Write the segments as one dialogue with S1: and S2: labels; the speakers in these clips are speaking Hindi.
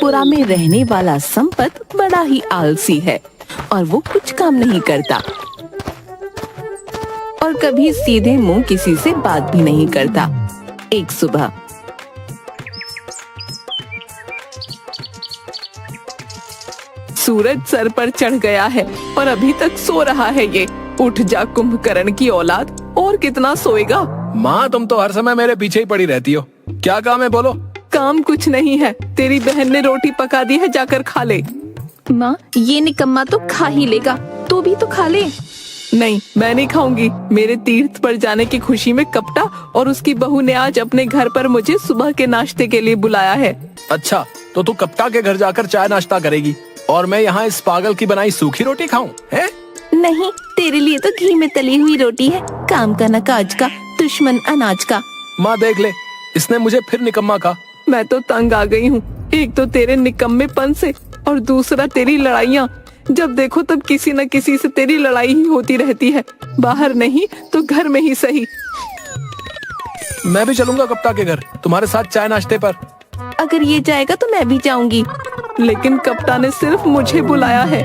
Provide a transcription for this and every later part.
S1: रामपुरा में रहने वाला संपत बड़ा ही आलसी है और वो कुछ काम नहीं करता और कभी सीधे मुंह किसी से बात भी नहीं करता। एक सुबह सूरज सर पर चढ़ गया है और अभी तक सो रहा है ये। उठ जा कुंभकर्ण की औलाद, और कितना सोएगा।
S2: माँ तुम तो हर समय मेरे पीछे ही पड़ी रहती हो। क्या काम है बोलो।
S1: काम कुछ नहीं है, तेरी बहन ने रोटी पका दी है, जाकर खा ले।
S3: माँ ये निकम्मा तो खा ही लेगा, तू भी तो खा ले।
S1: नहीं, मैं नहीं खाऊंगी। मेरे तीर्थ पर जाने की खुशी में कपटा और उसकी बहू ने आज अपने घर पर मुझे सुबह के नाश्ते के लिए बुलाया है।
S2: अच्छा, तो तू कप्ता के घर जाकर चाय नाश्ता करेगी और मैं यहाँ इस पागल की बनाई सूखी रोटी खाऊं? हैं?
S3: नहीं, तेरे लिए तो घी में तली हुई रोटी है, काम का न काज का, दुश्मन अनाज का।
S2: माँ देख ले, इसने मुझे फिर निकम्मा कहा।
S1: मैं तो तंग आ गई हूँ, एक तो तेरे निकम्मेपन से और दूसरा तेरी लड़ाइयाँ। जब देखो तब किसी न किसी से तेरी लड़ाई ही होती रहती है, बाहर नहीं तो घर में ही सही।
S2: मैं भी चलूंगा कप्ता के घर तुम्हारे साथ चाय नाश्ते पर।
S3: अगर ये जाएगा तो मैं भी जाऊंगी।
S1: लेकिन कप्ता ने सिर्फ मुझे बुलाया है।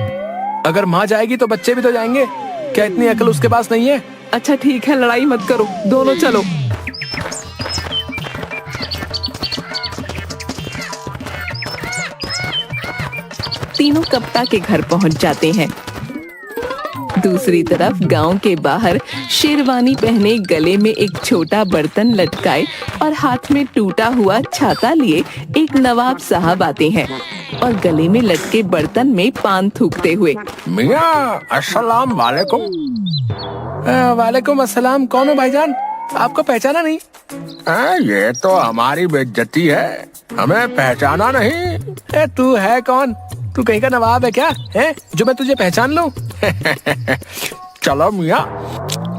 S2: अगर माँ जाएगी तो बच्चे भी तो जाएंगे। क्या इतनी अकल उसके पास नहीं है?
S1: अच्छा ठीक है, लड़ाई मत करो, दोनों चलो। तीनों कप्ता के घर पहुंच जाते हैं। दूसरी तरफ गांव के बाहर शेरवानी पहने, गले में एक छोटा बर्तन लटकाए और हाथ में टूटा हुआ छाता लिए एक नवाब साहब आते हैं और गले में लटके बर्तन में पान थूकते हुए।
S2: मियां अस्सलाम वालेकुम। वालेकुम अस्सलाम। कौन हो भाईजान? आपको पहचाना नहीं? ये तो हमारी बेइज्जती है, हमें पहचाना नहीं। तू है कौन? तू कहीं का नवाब है क्या है जो मैं तुझे पहचान लूं? चलो मियां,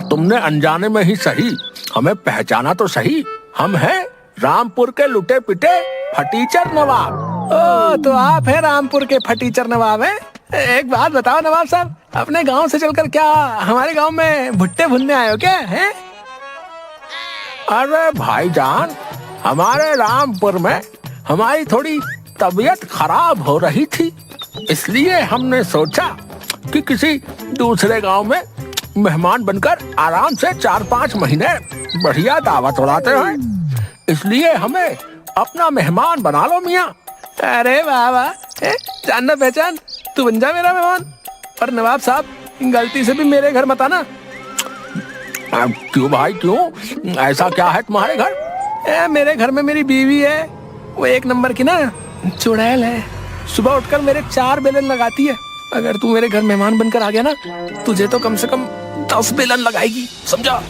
S2: तुमने अनजाने में ही सही हमें पहचाना तो सही। हम हैं रामपुर के लुटे पिटे फटीचर नवाब। ओ, तो आप हैं रामपुर के फटीचर नवाब हैं? एक बात बताओ नवाब साहब, अपने गांव से चलकर क्या हमारे गांव में भुट्टे भुनने आए हो क्या है? अरे भाईजान, हमारे रामपुर में हमारी थोड़ी तबीयत खराब हो रही थी, इसलिए हमने सोचा कि किसी दूसरे गांव में मेहमान बनकर आराम से 4-5 महीने बढ़िया दावत उड़ाते हैं, इसलिए हमें अपना मेहमान बना लो मियां। अरे वाह वाह, जानना पहचान, तू बन जा मेरा मेहमान। पर नवाब साहब, गलती से भी मेरे घर मत आना। क्यों भाई क्यों? ऐसा क्या है तुम्हारे घर? मेरे घर में मेरी बीवी है, वो एक नंबर की ना चुड़ैल है। सुबह उठकर मेरे 4 बेलन लगाती है। अगर तू मेरे घर मेहमान बनकर आ गया ना, तुझे तो कम से कम 10 बेलन लगाएगी, समझा?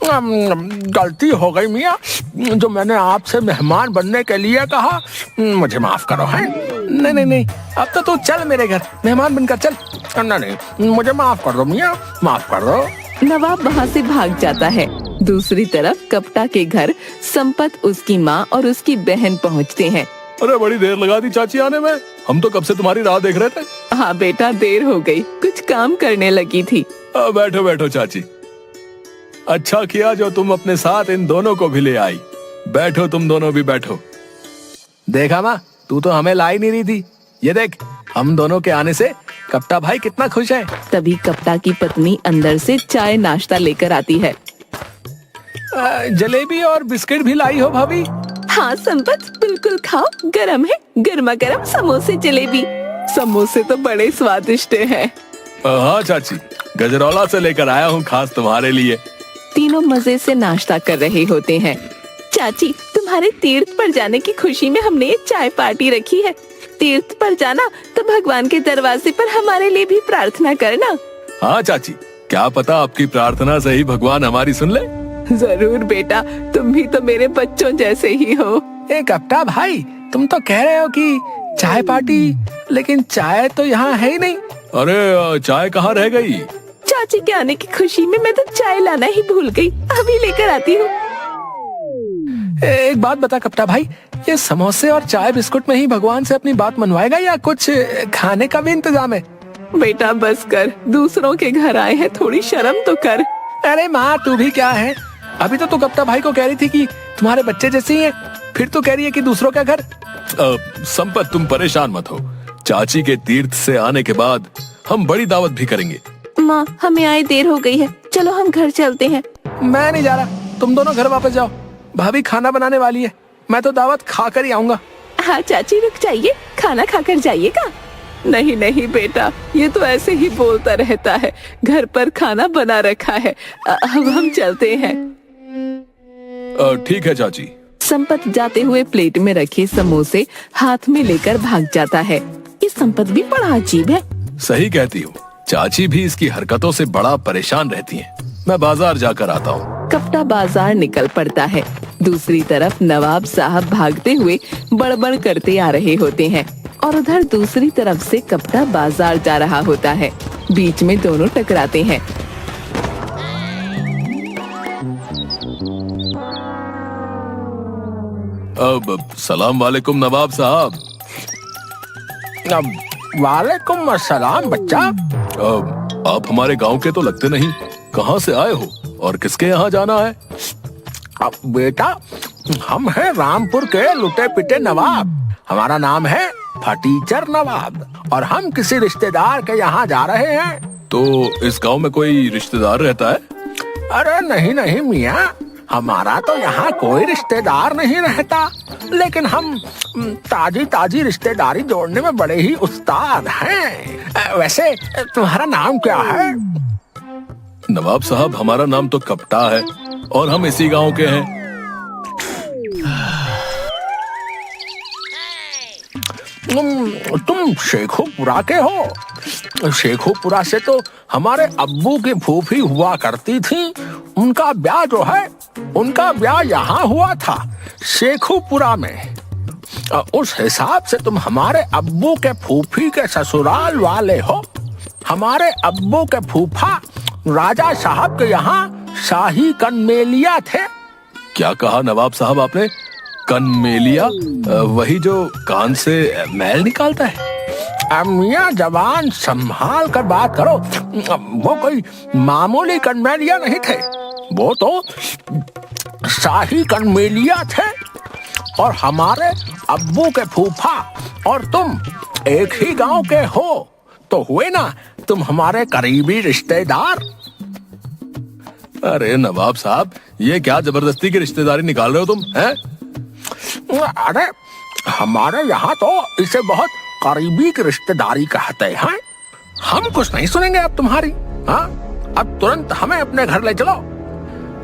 S2: गलती हो गई मियाँ, जो मैंने आपसे मेहमान बनने के लिए कहा, मुझे माफ करो है। नहीं नहीं नहीं, अब तो तू चल मेरे घर मेहमान बनकर चल। नहीं, मुझे माफ कर दो मियाँ, माफ कर दो।
S1: नवाब वहाँ से भाग जाता है। दूसरी तरफ कप्ता के घर संपत, उसकी माँ और उसकी बहन पहुँचते हैं।
S2: अरे बड़ी देर लगा दी चाची आने में, हम तो कब से तुम्हारी राह देख रहे थे।
S1: हाँ बेटा, देर हो गई, कुछ काम करने लगी थी।
S2: बैठो बैठो चाची, अच्छा किया जो तुम अपने साथ इन दोनों को भी ले आई। बैठो, तुम दोनों भी बैठो। देखा माँ, तू तो हमें ला ही नहीं रही थी। ये देख, हम दोनों के आने से कप्ता भाई कितना खुश है।
S1: तभी कप्ता की पत्नी अंदर से चाय नाश्ता लेकर आती है।
S2: जलेबी और बिस्किट भी लाई हो भाभी?
S1: हाँ संपत, बिल्कुल खाओ, गरम है, गर्मा गर्म समोसे जलेबी। समोसे तो बड़े स्वादिष्ट हैं।
S2: हाँ चाची, गजरौला से लेकर आया हूँ खास तुम्हारे लिए।
S1: तीनों मजे से नाश्ता कर रहे होते हैं। चाची, तुम्हारे तीर्थ पर जाने की खुशी में हमने ये चाय पार्टी रखी है। तीर्थ पर जाना तो भगवान के दरवाजे पर हमारे लिए भी प्रार्थना करना।
S2: हाँ चाची, क्या पता आपकी प्रार्थना से ही भगवान हमारी सुन ले।
S1: जरूर बेटा, तुम भी तो मेरे बच्चों जैसे ही हो।
S2: कप्ता भाई, तुम तो कह रहे हो कि चाय पार्टी, लेकिन चाय तो यहाँ है ही नहीं। अरे चाय कहाँ रह गई?
S1: चाची के आने की खुशी में मैं तो चाय लाना ही भूल गई, अभी लेकर आती हूँ।
S2: एक बात बता कप्ता भाई, ये समोसे और चाय बिस्कुट में ही भगवान से अपनी बात मनवाएगा या कुछ खाने का भी इंतजाम है?
S1: बेटा बस कर, दूसरों के घर आए हैं, थोड़ी शर्म तो कर।
S2: अरे माँ, तू भी क्या है, अभी तो तू कप्ता भाई को कह रही थी कि तुम्हारे बच्चे जैसे ही हैं, फिर तो कह रही है कि दूसरों का घर।
S4: संपत, तुम परेशान मत हो। चाची के तीर्थ से आने के बाद हम बड़ी दावत भी करेंगे।
S3: माँ, हमें आए देर हो गई है, चलो हम घर चलते हैं।
S2: मैं नहीं जा रहा, तुम दोनों घर वापस जाओ। भाभी खाना बनाने वाली है, मैं तो दावत खा कर ही आऊंगा।
S1: हाँ चाची, रुक जाइए, खाना खाकर जाइएगा। नहीं नहीं बेटा, ये तो ऐसे ही बोलता रहता है। घर पर खाना बना रखा है, अब हम चलते हैं।
S4: ठीक है चाची।
S1: संपत जाते हुए प्लेट में रखे समोसे हाथ में लेकर भाग जाता है।
S3: ये संपत भी बड़ा अजीब है।
S4: सही कहती हो, चाची भी इसकी हरकतों से बड़ा परेशान रहती हैं। मैं बाजार जाकर आता हूँ।
S1: कपटा बाजार निकल पड़ता है। दूसरी तरफ नवाब साहब भागते हुए बड़बड़ करते आ रहे होते हैं और उधर दूसरी तरफ से कपटा बाजार जा रहा होता है। बीच में दोनों टकराते हैं।
S4: अब सलाम वालेकुम नवाब साहब।
S2: वालेकुम अस्सलाम बच्चा।
S4: आप हमारे गांव के तो लगते नहीं, कहाँ से आए हो और किसके यहाँ जाना है?
S2: अब बेटा, हम हैं रामपुर के लुटे पिटे नवाब। हमारा नाम है फटीचर नवाब और हम किसी रिश्तेदार के यहाँ जा रहे हैं।
S4: तो इस गांव में कोई रिश्तेदार रहता है?
S2: अरे नहीं नहीं मियाँ, हमारा तो यहाँ कोई रिश्तेदार नहीं रहता, लेकिन हम ताजी ताजी रिश्तेदारी जोड़ने में बड़े ही उस्ताद हैं। वैसे तुम्हारा नाम क्या है?
S4: नवाब साहब, हमारा नाम तो कपटा है और हम इसी गांव के हैं।
S2: तुम शेखोपुरा के हो? शेखोपुरा से तो हमारे अब्बू की फूफी हुआ करती थी। उनका ब्याह जो है, उनका ब्याह यहाँ हुआ था, शेखोपुरा में। उस हिसाब से तुम हमारे अब्बू के फूफी के ससुराल वाले हो। हमारे अब्बू के फूफा राजा साहब के यहाँ शाही कनमेलिया थे।
S4: क्या कहा नवाब साहब आपने? कनमेलिया? वही जो कान से मैल निकालता है?
S2: मियाँ, जवान संभाल कर बात करो। वो कोई मामूली कनमेलिया नहीं थे, वो तो शाही कनमेलिया थे। और हमारे अब्बू के फूफा और तुम एक ही गांव के हो, तो हुए ना तुम हमारे करीबी रिश्तेदार।
S4: अरे नवाब साहब, ये क्या जबरदस्ती की रिश्तेदारी निकाल रहे हो तुम, हैं?
S2: अरे हमारे यहाँ तो इसे बहुत करीबी की रिश्तेदारी कहते हैं। हम कुछ नहीं सुनेंगे अब तुम्हारी। हाँ, अब तुरंत हमें अपने घर ले चलो।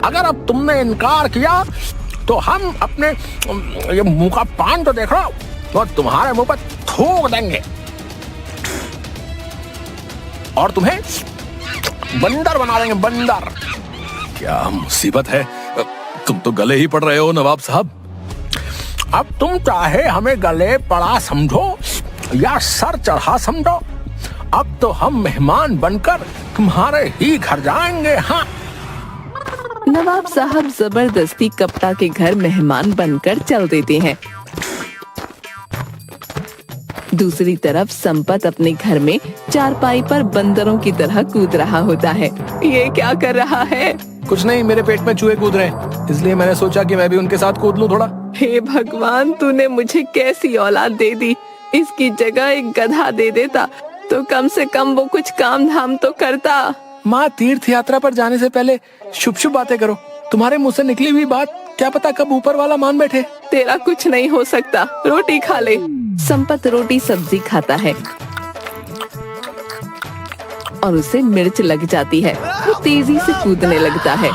S2: अगर अब तुमने इनकार किया तो हम अपने ये मुंह का पान तो देख लो, तो तुम्हारे मुंह पर थूक देंगे और तुम्हें बंदर बना देंगे, बंदर।
S4: क्या मुसीबत है, तुम तो गले ही पड़ रहे हो नवाब साहब।
S2: अब तुम चाहे हमें गले पड़ा समझो या सर चढ़ा समझो, अब तो हम मेहमान बनकर तुम्हारे ही घर जाएंगे। हाँ,
S1: नवाब साहब जबरदस्ती कपटा के घर मेहमान बनकर चल देते हैं। दूसरी तरफ संपत अपने घर में चारपाई पर बंदरों की तरह कूद रहा होता है। ये क्या कर रहा है?
S5: कुछ नहीं, मेरे पेट में चूहे कूद रहे हैं, इसलिए मैंने सोचा कि मैं भी उनके साथ कूद लूं थोड़ा।
S1: हे भगवान, तूने मुझे कैसी औलाद दे दी। इसकी जगह एक गधा दे देता तो कम से कम वो कुछ काम धाम तो करता।
S5: माँ, तीर्थ यात्रा पर जाने से पहले शुभ शुभ बातें करो। तुम्हारे मुंह से निकली हुई बात क्या पता कब ऊपर वाला मान बैठे।
S1: तेरा कुछ नहीं हो सकता, रोटी खा ले। संपत रोटी सब्जी खाता है और उसे मिर्च लग जाती है। वो तेजी से कूदने लगता है।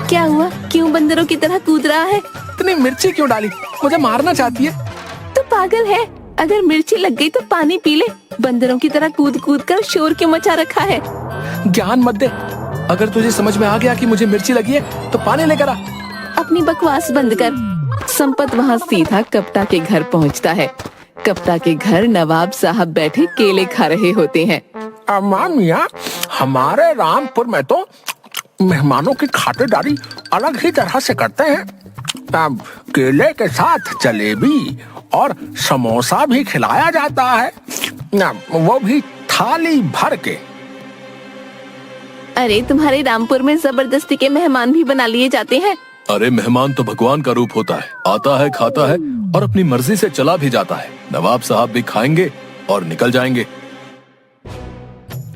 S3: क्या हुआ? क्यों बंदरों की तरह कूद रहा है?
S5: इतनी मिर्ची क्यों डाली? मुझे मारना चाहती है?
S3: तो पागल है, अगर मिर्ची लग गई तो पानी पी ले। बंदरों की तरह कूद कूद कर शोर क्यों मचा रखा है?
S5: ज्ञान मत दे। अगर तुझे समझ में आ गया कि मुझे मिर्ची लगी है तो पानी लेकर आ।
S3: अपनी बकवास बंद कर।
S1: संपत वहाँ सीधा कपटा के घर पहुँचता है। कपटा के घर नवाब साहब बैठे केले खा रहे होते हैं।
S2: अम्मा मियाँ, हमारे रामपुर में तो मेहमानों की खातिरदारी अलग ही तरह से करते हैं। केले के साथ जलेबी और समोसा भी खिलाया जाता है, वो भी थाली भर के।
S3: अरे तुम्हारे रामपुर में जबरदस्ती के मेहमान भी बना लिए जाते हैं।
S4: अरे मेहमान तो भगवान का रूप होता है, आता है, खाता है और अपनी मर्जी से चला भी जाता है। नवाब साहब भी खाएंगे और निकल जाएंगे।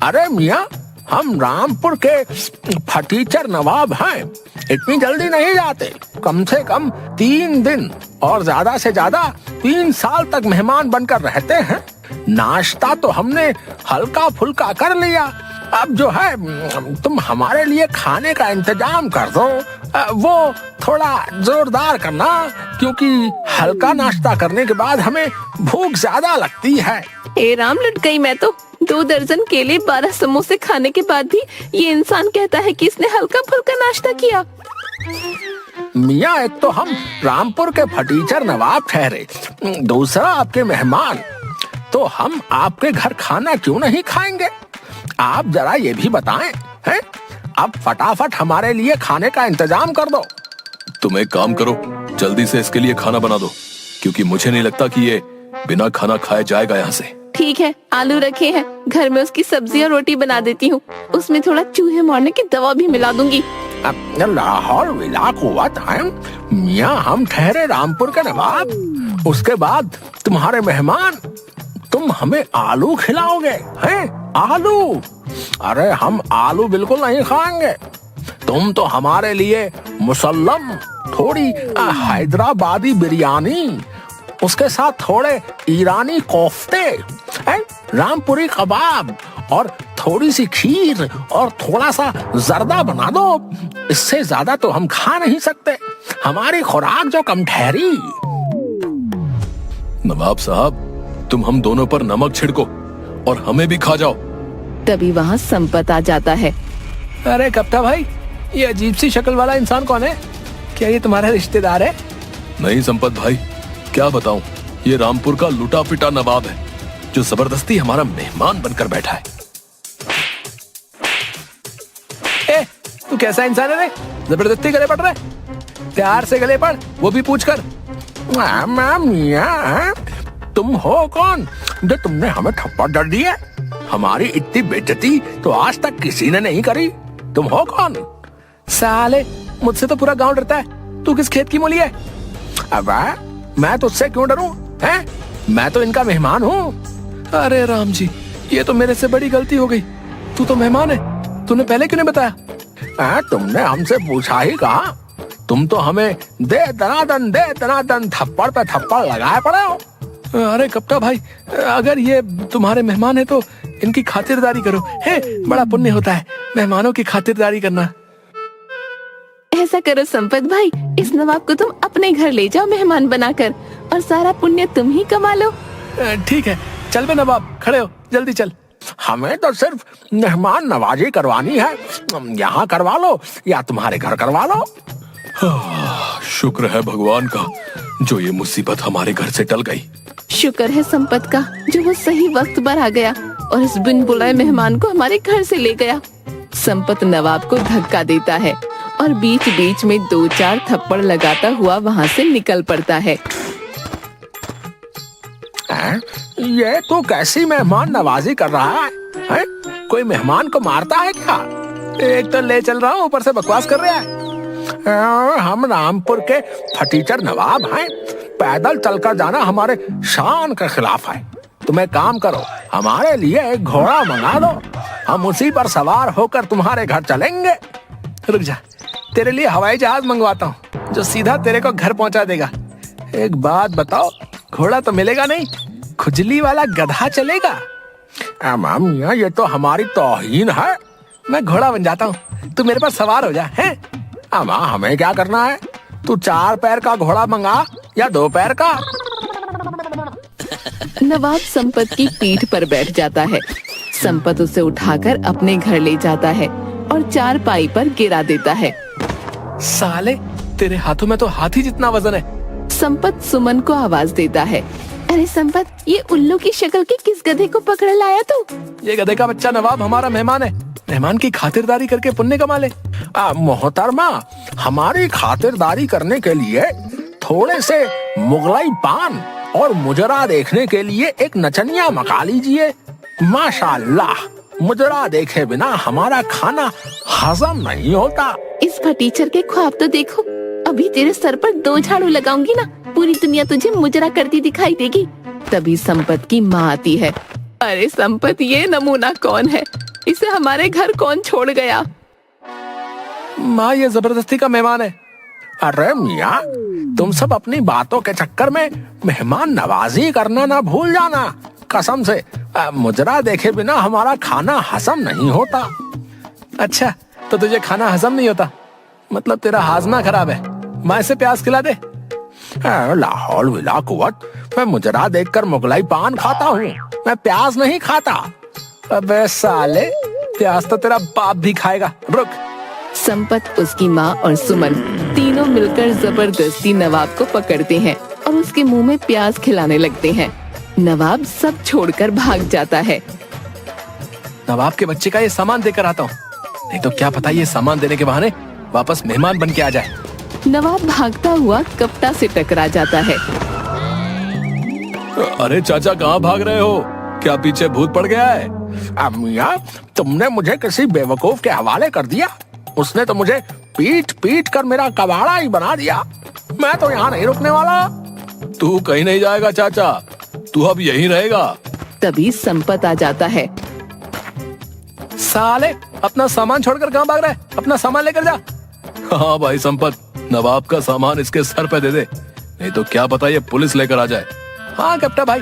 S2: अरे मियाँ, हम रामपुर के फटीचर नवाब हैं, इतनी जल्दी नहीं जाते। कम से कम 3 दिन और ज्यादा से ज्यादा 3 साल तक मेहमान बनकर रहते हैं। नाश्ता तो हमने हल्का फुल्का कर लिया, अब जो है तुम हमारे लिए खाने का इंतजाम कर दो। वो थोड़ा जोरदार करना, क्योंकि हल्का नाश्ता करने के बाद हमें भूख ज्यादा लगती है।
S3: ए राम लुट गई मैं तो। 2 दर्जन केले 12 समोसे खाने के बाद भी ये इंसान कहता है कि इसने हल्का फुल्का नाश्ता किया।
S2: मियाँ, एक तो हम रामपुर के फटीचर नवाब ठहरे, दूसरा आपके मेहमान, तो हम आपके घर खाना क्यों नहीं खाएंगे? आप जरा ये भी बताएं, हैं? अब फटाफट हमारे लिए खाने का इंतजाम कर दो।
S4: तुम एक काम करो, जल्दी से इसके लिए खाना बना दो, क्योंकि मुझे नहीं लगता कि ये बिना खाना खाए जाएगा यहाँ से।
S3: ठीक है, आलू रखे हैं, घर में उसकी सब्जी और रोटी बना देती हूँ। उसमें थोड़ा चूहे मारने की दवा भी मिला दूंगी।
S2: लाहौर विला कुव्वत है मियाँ, हम ठहरे रामपुर के नवाब, उसके बाद तुम्हारे मेहमान। तुम हमें आलू खिलाओगे हैं? आलू? अरे हम आलू बिल्कुल नहीं खाएंगे। तुम तो हमारे लिए मुसल्लम, थोड़ी हैदराबादी बिरयानी, उसके साथ थोड़े ईरानी कोफ्ते, रामपुरी कबाब और थोड़ी सी खीर और थोड़ा सा जर्दा बना दो। इससे ज्यादा तो हम खा नहीं सकते, हमारी खुराक जो कम ठहरी।
S4: नवाब साहब, तुम हम दोनों पर नमक छिड़को और हमें भी खा जाओ।
S3: तभी वहाँ संपत आ जाता है।
S5: अरे कप्ता भाई, ये अजीब सी शक्ल वाला इंसान कौन है? क्या ये तुम्हारा रिश्तेदार है?
S4: नहीं संपत भाई, क्या बताऊं, ये रामपुर का लुटा पिटा नवाब है जो जबरदस्ती हमारा मेहमान बनकर बैठा है।
S5: ए, तू कैसा इंसान है रे? जबरदस्ती गले पड़ रहा है? प्यार से गले पड़, वो भी पूछ कर।
S2: मियाँ, तुम हो कौन जो तुमने हमें थप्पड़ डर दिया? हमारी इतनी बेइज्जती तो आज तक किसी ने नहीं करी। तुम हो कौन?
S5: साले, मुझसे तो पूरा गांव डरता है, तू किस खेत की मूली है?
S2: अब मैं तुझसे क्यों डरूं? हैं? मैं तो इनका मेहमान हूँ।
S5: अरे राम जी, ये तो मेरे से बड़ी गलती हो गई। तू तो मेहमान है, तूने पहले क्यों नहीं बताया?
S2: तुमने हमसे पूछा ही कहा? तुम तो हमें दे दनादन थप्पड़ पे थप्पड़ लगाए पड़े हो।
S5: अरे कप्ता भाई, अगर ये तुम्हारे मेहमान है तो इनकी खातिरदारी करो, है बड़ा पुण्य होता है मेहमानों की खातिरदारी करना।
S3: ऐसा करो संपत भाई, इस नवाब को तुम अपने घर ले जाओ मेहमान बनाकर, और सारा पुण्य तुम ही कमा लो।
S5: ठीक है, चल बे नवाब, खड़े हो, जल्दी चल।
S2: हमें तो सिर्फ मेहमान नवाजी करवानी है, यहाँ करवा लो या तुम्हारे घर करवा लो।
S4: शुक्र है भगवान का जो ये मुसीबत हमारे घर से टल गई।
S3: शुक्र है संपत का जो वो सही वक्त पर आ गया और इस बिन बुलाए मेहमान को हमारे घर से ले गया। संपत नवाब को धक्का देता है और बीच बीच में 2-4 थप्पड़ लगाता हुआ वहाँ से निकल पड़ता है।
S2: ये तो कैसी मेहमान नवाजी कर रहा है? कोई मेहमान को मारता है क्या?
S5: एक तो ले चल रहा हूँ, ऊपर से बकवास कर रहा है।
S2: हम रामपुर के फटीचर नवाब हैं, पैदल चलकर जाना हमारे शान के खिलाफ है। तुम एक काम करो, हमारे लिए एक घोड़ा मंगा दो, हम उसी पर सवार होकर तुम्हारे घर चलेंगे।
S5: रुक जा, तेरे लिए हवाई जहाज मंगवाता हूँ जो सीधा तेरे को घर पहुँचा देगा। एक बात बताओ, घोड़ा तो मिलेगा नहीं, खुजली वाला गधा चलेगा?
S2: मियाँ, ये तो हमारी तौहीन है।
S5: मैं घोड़ा बन जाता हूँ, तू मेरे पर सवार हो जा। है
S2: हमें क्या करना है? तू 4 पैर का घोड़ा मंगा या 2 पैर का?
S3: नवाब संपत की पीठ पर बैठ जाता है। संपत उसे उठाकर अपने घर ले जाता है और 4पाई पर गिरा देता है।
S5: साले, तेरे हाथों में तो हाथी जितना वजन है।
S3: संपत सुमन को आवाज देता है। अरे संपत, ये उल्लू की शक्ल के किस गधे को पकड़ लाया तू?
S5: ये गधे का बच्चा नवाब हमारा मेहमान है, मेहमान की खातिरदारी करके पुण्य कमा ले।
S2: मोहतरमा, हमारी खातिरदारी करने के लिए थोड़े से मुगलाई पान और मुजरा देखने के लिए एक नचनिया मका लीजिए। माशाअल्लाह, मुजरा देखे बिना हमारा खाना हजम नहीं होता।
S3: इस फटीचर के ख्वाब तो देखो, अभी तेरे सर पर 2 झाड़ू लगाऊंगी ना, पूरी दुनिया तुझे मुजरा करती दिखाई देगी।
S1: तभी संपत की माँ आती है।
S3: अरे संपत, ये नमूना कौन है? इसे हमारे घर कौन छोड़ गया?
S5: माँ, ये जबरदस्ती का मेहमान है।
S2: अरे मियाँ, तुम सब अपनी बातों के चक्कर में मेहमान नवाजी करना ना भूल जाना। कसम से मुजरा देखे बिना हमारा खाना हजम नहीं होता।
S5: अच्छा, तो तुझे खाना हजम नहीं होता, मतलब तेरा हाजमा खराब है। माँ, इसे प्याज खिला दे।
S2: लाहौल विला कुव्वत, मैं मुजरा देखकर मुगलाई पान खाता हूँ, मैं प्याज नहीं खाता।
S5: अबे साले, प्याज तो तेरा बाप भी खाएगा। रुक।
S1: संपत, उसकी माँ और सुमन तीनों मिलकर जबरदस्ती नवाब को पकड़ते हैं और उसके मुंह में प्याज खिलाने लगते हैं। नवाब सब छोड़कर भाग जाता है।
S5: नवाब के बच्चे का ये सामान देकर आता हूँ, नहीं तो क्या पता ये सामान देने के बहाने वापस मेहमान बन के आ जाए।
S1: नवाब भागता हुआ कप्ता से टकरा जाता है।
S4: अरे चाचा, कहाँ भाग रहे हो? क्या पीछे भूत पड़ गया है?
S2: मियाँ, तुमने मुझे किसी बेवकूफ के हवाले कर दिया। उसने तो मुझे पीट पीट कर मेरा कबाड़ा ही बना दिया। मैं तो यहाँ नहीं रुकने वाला।
S4: तू कहीं नहीं जाएगा चाचा, तू अब यहीं रहेगा।
S1: तभी संपत आ जाता है।
S5: साले, अपना सामान छोड़कर कहाँ भाग रहा है? अपना सामान लेकर जा।
S4: हाँ भाई संपत, नवाब का सामान इसके सर पे दे दे, नहीं तो क्या पता ये पुलिस लेकर आ जाए।
S5: हाँ कप्ता भाई,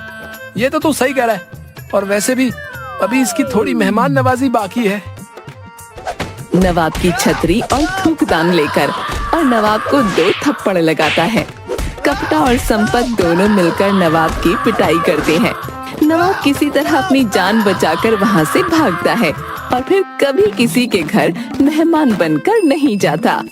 S5: ये तो तू सही कह रहा है। और वैसे भी अभी इसकी थोड़ी मेहमान नवाजी बाकी है।
S1: नवाब की छतरी और थूकदान लेकर और नवाब को 2 थप्पड़ लगाता है। कप्ता और संपत दोनों मिलकर नवाब की पिटाई करते हैं। नवाब किसी तरह अपनी जान बचाकर वहाँ से भागता है और फिर कभी किसी के घर मेहमान बनकर नहीं जाता।